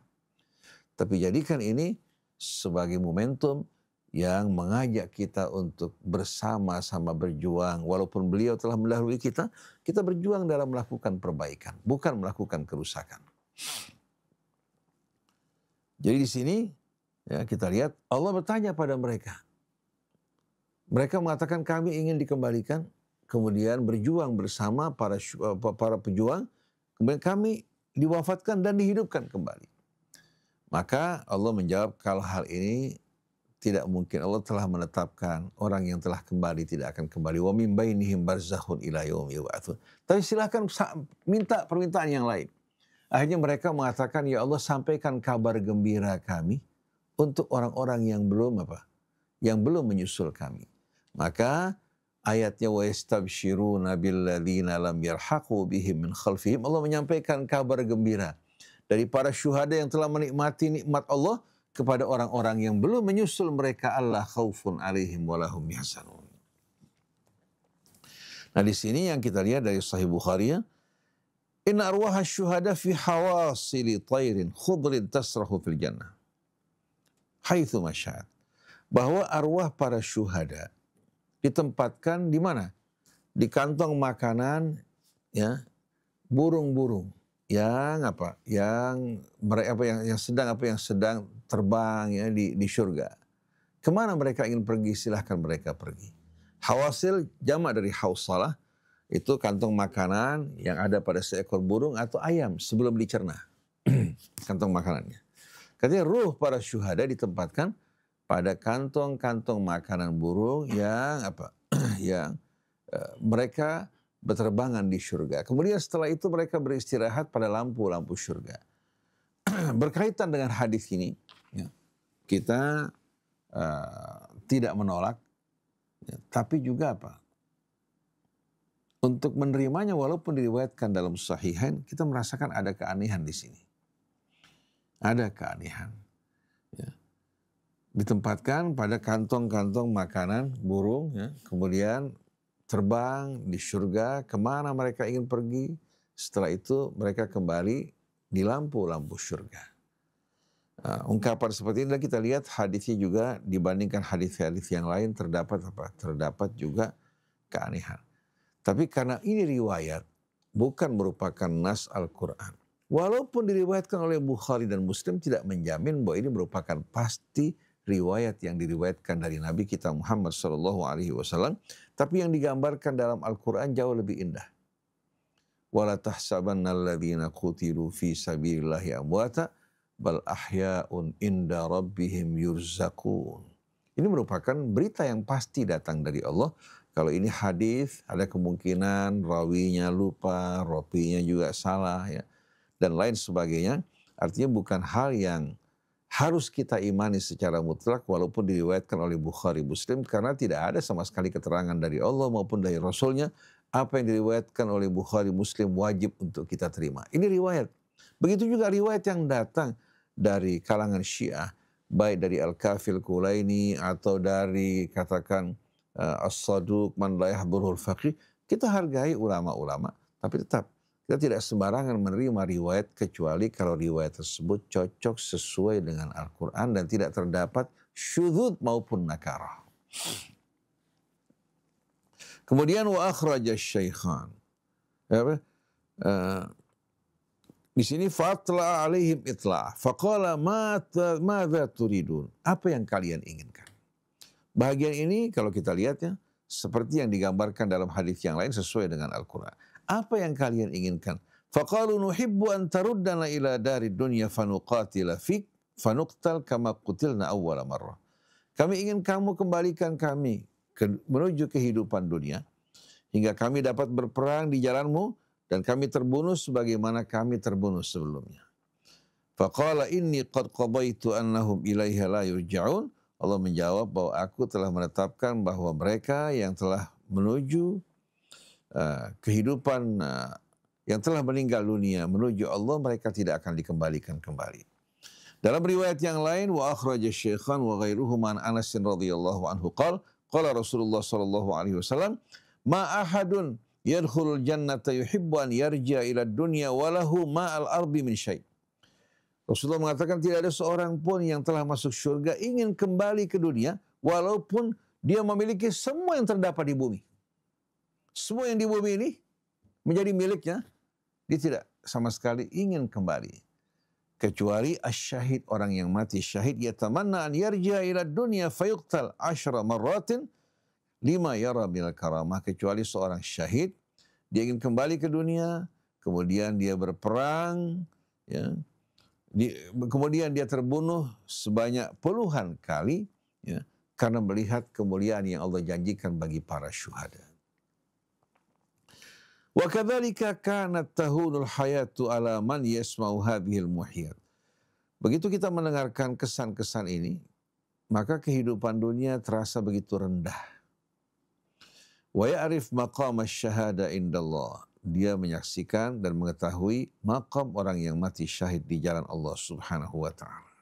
Tapi jadikan ini sebagai momentum yang mengajak kita untuk bersama-sama berjuang. Walaupun beliau telah mendahului kita, kita berjuang dalam melakukan perbaikan, bukan melakukan kerusakan. Jadi di sini ya, kita lihat Allah bertanya pada mereka. Mereka mengatakan kami ingin dikembalikan, kemudian berjuang bersama para pejuang, kemudian kami diwafatkan dan dihidupkan kembali. Maka Allah menjawab, kalau hal ini tidak mungkin. Allah telah menetapkan orang yang telah kembali tidak akan kembali. Wa min bainihim barzakhun ila yaumi yub'atsun. Tapi silakan minta permintaan yang lain. Akhirnya mereka mengatakan, ya Allah sampaikan kabar gembira kami untuk orang-orang yang belum menyusul kami. Maka ayatnya wa yastabshiruna billadzina lam yarhaqu bihim min khalfihim, Allah menyampaikan kabar gembira dari para syuhada yang telah menikmati nikmat Allah kepada orang-orang yang belum menyusul mereka, Allah khaufun alaihim walahum yahzanun. Nah di sini yang kita lihat dari Sahih Bukhari, inna arwaha syuhada fi hawasili tairin khudrin tasrahu fil jannah haitsu masya'at. Bahwa arwah para syuhada ditempatkan di mana? Di kantong makanan ya burung-burung yang sedang terbang ya di surga. Kemana mereka ingin pergi, silahkan mereka pergi. Hawasil jamak dari hausalah, itu kantong makanan yang ada pada seekor burung atau ayam sebelum dicerna. Kantong makanannya. Katanya ruh para syuhada ditempatkan pada kantong-kantong makanan burung yang mereka berterbangan di surga. Kemudian setelah itu mereka beristirahat pada lampu-lampu surga. Berkaitan dengan hadis ini, ya, kita tidak menolak, ya, tapi juga untuk menerimanya walaupun diriwayatkan dalam sahihain, kita merasakan ada keanehan di sini. Ada keanehan. Ya. Ditempatkan pada kantong-kantong makanan burung, ya, kemudian terbang di surga, kemana mereka ingin pergi. Setelah itu mereka kembali di lampu-lampu surga. Ungkapan seperti ini kita lihat hadisnya juga dibandingkan hadis-hadis yang lain terdapat juga keanehan. Tapi karena ini riwayat, bukan merupakan nas Al-Quran. Walaupun diriwayatkan oleh Bukhari dan Muslim, tidak menjamin bahwa ini merupakan pasti riwayat yang diriwayatkan dari Nabi kita Muhammad SAW, tapi yang digambarkan dalam Al-Quran jauh lebih indah. Wala tahsabanna alladhina qutilu fi sabilillahi amwata bal ahya'un inda rabbihim yurzaqun. Ini merupakan berita yang pasti datang dari Allah. Kalau ini hadis, ada kemungkinan rawinya lupa, rawinya juga salah, ya, dan lain sebagainya. Artinya bukan hal yang harus kita imani secara mutlak walaupun diriwayatkan oleh Bukhari Muslim, karena tidak ada sama sekali keterangan dari Allah maupun dari Rasulnya apa yang diriwayatkan oleh Bukhari Muslim wajib untuk kita terima. Ini riwayat. Begitu juga riwayat yang datang dari kalangan Syiah, baik dari Al-Kafil Kulaini atau dari katakan As-Saduq man la yahburul faqih. Kita hargai ulama-ulama, tapi tetap kita tidak sembarangan menerima riwayat kecuali kalau riwayat tersebut cocok sesuai dengan Al-Quran dan tidak terdapat syudzud maupun nakarah. Kemudian wa akhraja syaikhan. Di sini fatla alaihim itla. Faqala madza turidun? Apa yang kalian inginkan? Bahagian ini kalau kita lihatnya seperti yang digambarkan dalam hadis yang lain sesuai dengan Al-Quran. Apa yang kalian inginkan? Faqalu nuhibbu an taruddana ila darid dunya fanuqatila fik fanuqtal kama qutilna awwala marrah. Kami ingin kamu kembalikan kami menuju kehidupan dunia hingga kami dapat berperang di jalanmu dan kami terbunuh sebagaimana kami terbunuh sebelumnya. Faqala inni qad qadaitu annahum ilaiha la yurja'un. Allah menjawab bahwa aku telah menetapkan bahwa mereka yang telah menuju kehidupan, yang telah meninggal dunia menuju Allah, mereka tidak akan dikembalikan kembali. Dalam riwayat yang lain, wa akhraja syaikhan wa ghairuhu man Anas radhiyallahu anhu qala Rasulullah sallallahu alaihi wasallam, ma ahadun yadkhulul jannata yuhibbu an yarji'a ila dunya wa lahu ma'al ardi min syai'. Rasulullah mengatakan tidak ada seorang pun yang telah masuk surga ingin kembali ke dunia walaupun dia memiliki semua yang terdapat di bumi. Semua yang di bumi ini menjadi miliknya, dia tidak sama sekali ingin kembali. Kecuali asyahid, orang yang mati syahid, yatamanna an yarji'a ila dunya fayuqtal 10 marratin lima yara bil karamah. Kecuali seorang syahid, dia ingin kembali ke dunia, kemudian dia berperang, ya, kemudian dia terbunuh sebanyak puluhan kali, ya, karena melihat kemuliaan yang Allah janjikan bagi para syuhada. Wa kadzalika kanat tahunul hayatu ala man yasma'u hadhil muhyat. Begitu kita mendengarkan kesan-kesan ini, maka kehidupan dunia terasa begitu rendah. Wa ya'rif maqam asy-syahada indallah. Dia menyaksikan dan mengetahui maqam orang yang mati syahid di jalan Allah Subhanahu wa taala.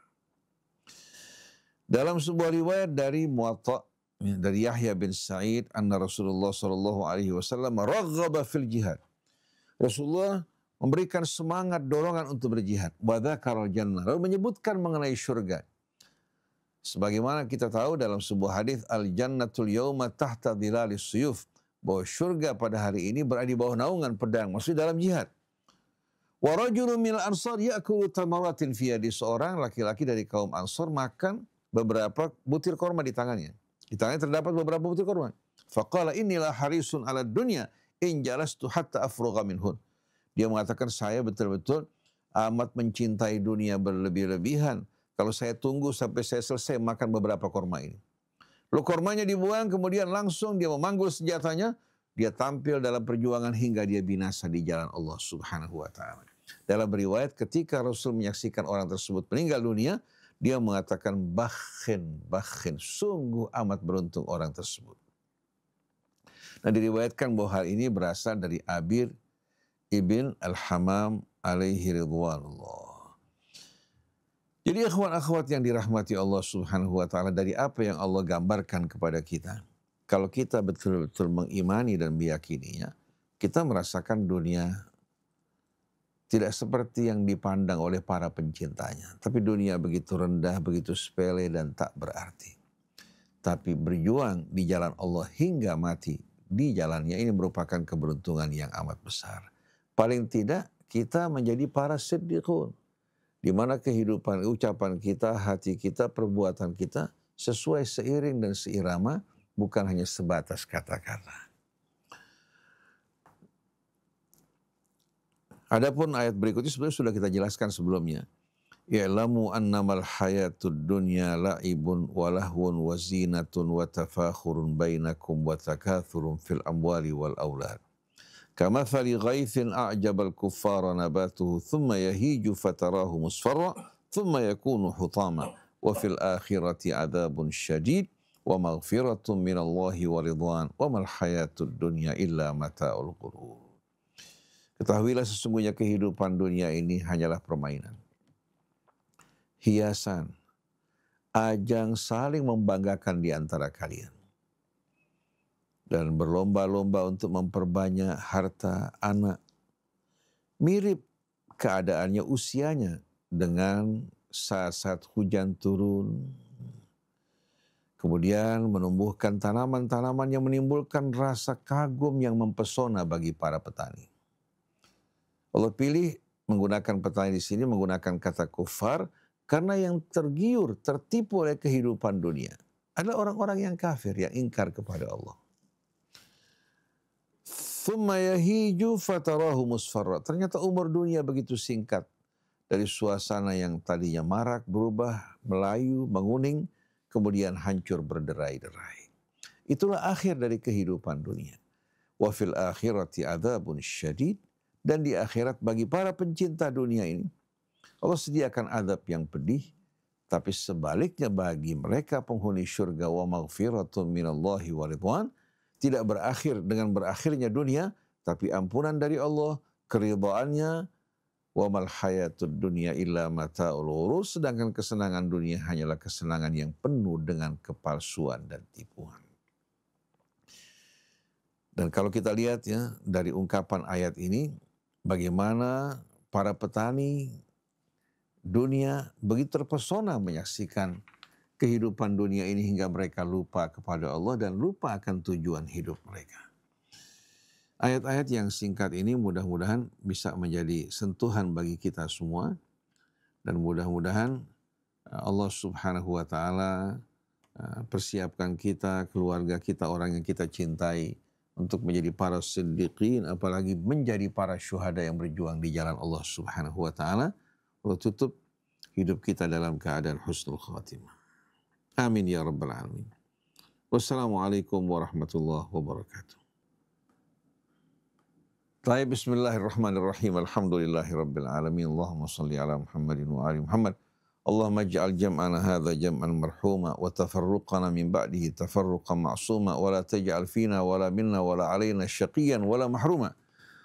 Dalam sebuah riwayat dari Muwatta dari Yahya bin Sa'id, anna Rasulullah sallallahu alaihi wasallam raghaba fil jihad. Rasulullah memberikan semangat, dorongan untuk berjihad. Wa dzakaral jannah, lalu menyebutkan mengenai surga. Sebagaimana kita tahu dalam sebuah hadis, al jannatul yauma tahta dhilalis suyuf, bahwa surga pada hari ini berada di bawah naungan pedang, maksudnya dalam jihad. Wa rajulun minal ansar ya'kulu tamaratin fi yadi, seorang laki-laki dari kaum Ansar makan beberapa butir korma di tangannya. Di tangannya terdapat beberapa butir korma. Faqala inilah harisun ala dunya in jalastu hatta afrugha minhun. Dia mengatakan, saya betul-betul amat mencintai dunia berlebih-lebihan kalau saya tunggu sampai saya selesai makan beberapa korma ini. Lalu kormanya dibuang, kemudian langsung dia memanggul senjatanya, dia tampil dalam perjuangan hingga dia binasa di jalan Allah Subhanahu wa taala. Dalam riwayat, ketika Rasul menyaksikan orang tersebut meninggal dunia, dia mengatakan bakhin, sungguh amat beruntung orang tersebut. Nah, diriwayatkan bahwa hal ini berasal dari Abir ibn Al-Hamam alaihi ridwanullah. Jadi akhwat-akhwat yang dirahmati Allah Subhanahu wa taala, dari apa yang Allah gambarkan kepada kita, kalau kita betul-betul mengimani dan meyakininya, kita merasakan dunia tidak seperti yang dipandang oleh para pencintanya. Tapi dunia begitu rendah, begitu sepele dan tak berarti. Tapi berjuang di jalan Allah hingga mati di jalannya, ini merupakan keberuntungan yang amat besar. Paling tidak kita menjadi para siddiqun, di mana kehidupan, ucapan kita, hati kita, perbuatan kita sesuai seiring dan seirama, bukan hanya sebatas kata-kata. Adapun ayat berikutnya sebenarnya sudah kita jelaskan sebelumnya. Ya'lamu annamal hayatud dunya la'ibun wa lahwun wa zinatun wa tafakhurun bainakum wa takathurun fil amwali wal aulad. Kamathali ghaithin a'jabal kuffara nabatuhu thumma yahiju fatarahu musfarra thumma yakunu hutama wa fil akhirati adzabun syadid wa maghfiratun minallahi wa ridwan wa mal hayatud dunya illa mata'ul ghurur. Ketahuilah sesungguhnya kehidupan dunia ini hanyalah permainan, hiasan, ajang saling membanggakan di antara kalian, dan berlomba-lomba untuk memperbanyak harta anak. Mirip keadaannya usianya dengan saat-saat hujan turun, kemudian menumbuhkan tanaman-tanaman yang menimbulkan rasa kagum yang mempesona bagi para petani. Allah pilih menggunakan petani di sini menggunakan kata kufar karena yang tergiur, tertipu oleh kehidupan dunia adalah orang-orang yang kafir, yang ingkar kepada Allah. Thumma yahiju fatarahu musfarra. Ternyata umur dunia begitu singkat. Dari suasana yang tadinya marak berubah melayu, menguning, kemudian hancur berderai-derai. Itulah akhir dari kehidupan dunia. Wa fil akhirati adzabun syadid. Dan di akhirat bagi para pencinta dunia ini, Allah sediakan azab yang pedih. Tapi sebaliknya bagi mereka penghuni syurga, wa maghfiratun minallahi wa ridwan, tidak berakhir dengan berakhirnya dunia, tapi ampunan dari Allah, keridhaannya, wa mal hayatud dunya illa mata'ul ghurur, sedangkan kesenangan dunia hanyalah kesenangan yang penuh dengan kepalsuan dan tipuan. Dan kalau kita lihat ya dari ungkapan ayat ini, bagaimana para petani dunia begitu terpesona menyaksikan kehidupan dunia ini hingga mereka lupa kepada Allah dan lupa akan tujuan hidup mereka. Ayat-ayat yang singkat ini mudah-mudahan bisa menjadi sentuhan bagi kita semua, dan mudah-mudahan Allah Subhanahu wa taala persiapkan kita, keluarga kita, orang yang kita cintai untuk menjadi para siddiqin, apalagi menjadi para syuhada yang berjuang di jalan Allah Subhanahu wa taala. Allah tutup hidup kita dalam keadaan husnul khatimah. Amin ya rabbal alamin. Wassalamualaikum warahmatullahi wabarakatuh. Baik, bismillahirrahmanirrahim. Alhamdulillahi rabbil alamin. Allahumma salli ala Muhammadin wa ali Muhammad. Allahumma ij'al jam'ana hadza jam'an marhuma wa tafarruqana min ba'dihi tafarruqan ma'suma wa la taj'al fina wa la minna wa la alaina syaqiyan wa la mahruma.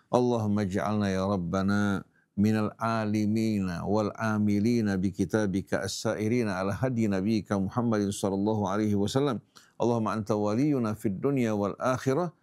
Allahumma ij'alna ya rabbana minal alimina wal amilina bi kitabika as-sairina ala hadi nabiyyika Muhammadin sallallahu alaihi wasallam. Allahumma anta waliyuna fid dunya wal akhirah,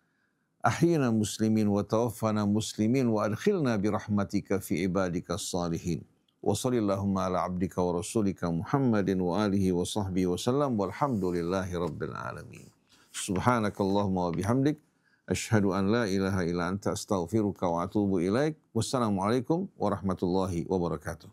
ahyina muslimin wa tawaffana muslimin wa adkhilna bi rahmatika fi ibadika as-salihin. Wa sallallahumma ala abdika wa rasulika Muhammadin wa alihi wa sahbihi wa sallam walhamdulillahi rabbil alamin. Subhanakallahumma wa bihamdik, asyhadu an la ilaha illa anta astaghfiruka wa atubu ilaik. Wassalamualaikum warahmatullahi wabarakatuh.